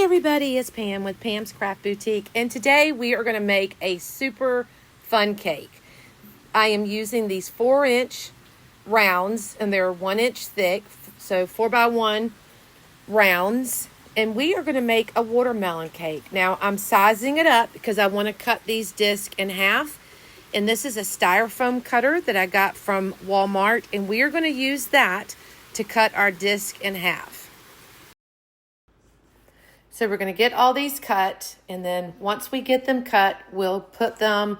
everybody, it's Pam with Pam's Craft Boutique, and today we are going to make a super fun cake. I am using these 4-inch rounds, and they're 1 inch thick, so 4x1 rounds, and we are going to make a watermelon cake. Now I'm sizing it up because I want to cut these discs in half, and this is a styrofoam cutter that I got from Walmart, and we are going to use that to cut our disc in half. So we're going to get all these cut, and then once we get them cut, we'll put them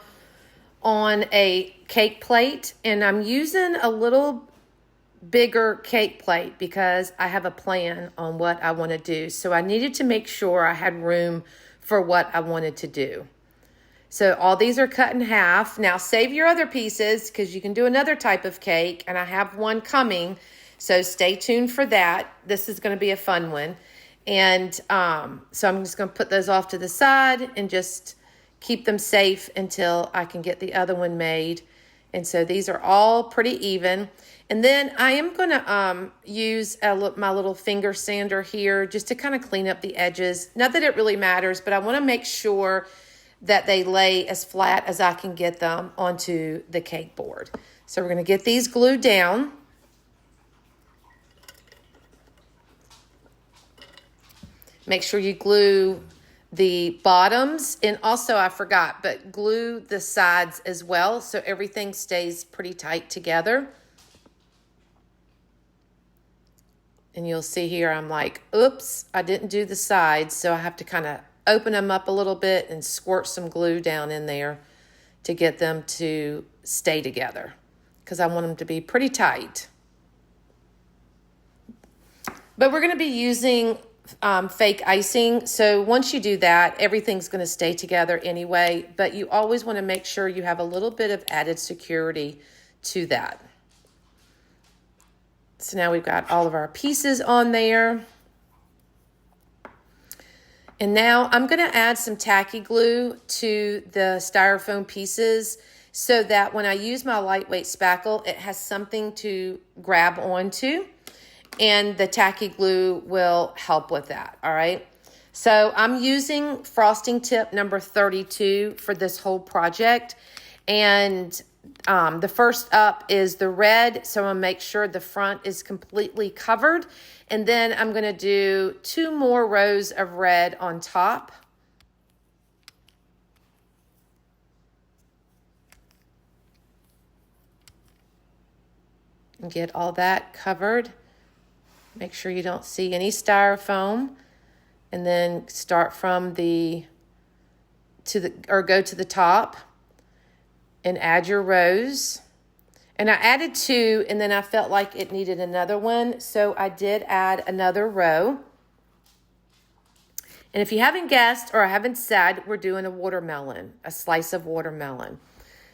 on a cake plate. And I'm using a little bigger cake plate because I have a plan on what I want to do. So I needed to make sure I had room for what I wanted to do. So all these are cut in half. Now save your other pieces because you can do another type of cake, and I have one coming. So stay tuned for that. This is going to be a fun one. And so I'm just going to put those off to the side and just keep them safe until I can get the other one made. And so these are all pretty even. And then I am going to use my little finger sander here just to kind of clean up the edges. Not that it really matters, but I want to make sure that they lay as flat as I can get them onto the cake board. So we're going to get these glued down. Make sure you glue the bottoms, and also I forgot, but glue the sides as well so everything stays pretty tight together. And you'll see here I'm like, oops, I didn't do the sides, so I have to kind of open them up a little bit and squirt some glue down in there to get them to stay together because I want them to be pretty tight. But we're going to be using fake icing. So once you do that, everything's going to stay together anyway, but you always want to make sure you have a little bit of added security to that. So now we've got all of our pieces on there. And now I'm going to add some tacky glue to the styrofoam pieces so that when I use my lightweight spackle, it has something to grab onto. And the tacky glue will help with that, all right? So I'm using frosting tip number 32 for this whole project. And the first up is the red, so I'm going to make sure the front is completely covered. And then I'm going to do 2 more rows of red on top. And get all that covered. Make sure you don't see any styrofoam, and then start from go to the top and add your rows. And I added 2, and then I felt like it needed another one, so I did add another row. And if you haven't guessed or I haven't said, we're doing a watermelon, a slice of watermelon.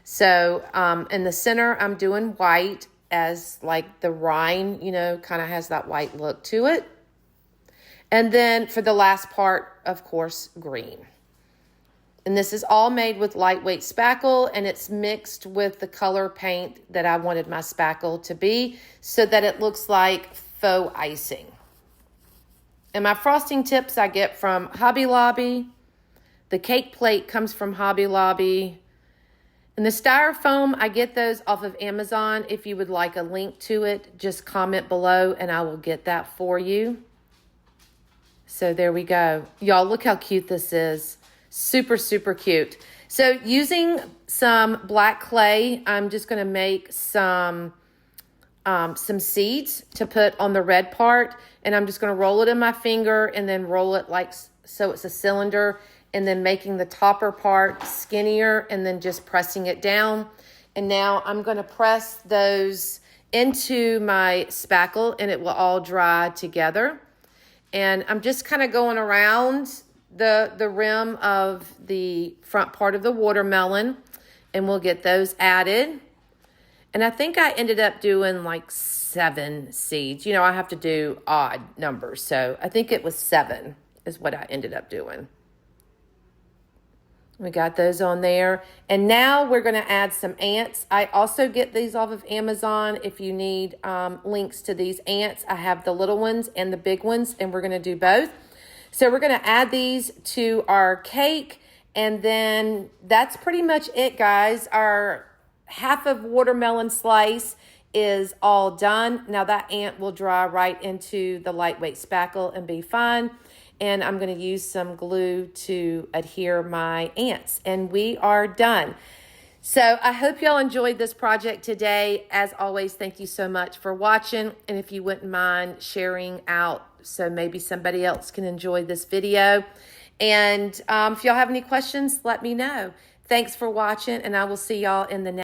So in the center, I'm doing white, as like the rind, kind of has that white look to it. And then for the last part, of course, green. And this is all made with lightweight spackle, and it's mixed with the color paint that I wanted my spackle to be so that it looks like faux icing. And my frosting tips I get from Hobby Lobby. The cake plate comes from Hobby Lobby. And the styrofoam, I get those off of Amazon. If you would like a link to it, just comment below and I will get that for you. So there we go. Y'all, look how cute this is. Super, super cute. So using some black clay, I'm just going to make some seeds to put on the red part. And I'm just going to roll it in my finger and then roll it like so it's a cylinder. And then making the topper part skinnier and then just pressing it down. And now I'm going to press those into my spackle and it will all dry together. And I'm just kind of going around the rim of the front part of the watermelon, and we'll get those added. And I think I ended up doing like 7 seeds. I have to do odd numbers. So I think it was 7 is what I ended up doing. We got those on there. And now we're going to add some ants. I also get these off of Amazon. If you need links to these ants, I have the little ones and the big ones, and we're going to do both. So we're going to add these to our cake, and then that's pretty much it, guys. Our half of watermelon slice is all done. Now that ant will dry right into the lightweight spackle and be fine. And I'm going to use some glue to adhere my ants, and we are done. So I hope y'all enjoyed this project today. As always, thank you so much for watching. And if you wouldn't mind sharing out so maybe somebody else can enjoy this video. And if y'all have any questions, let me know. Thanks for watching, and I will see y'all in the next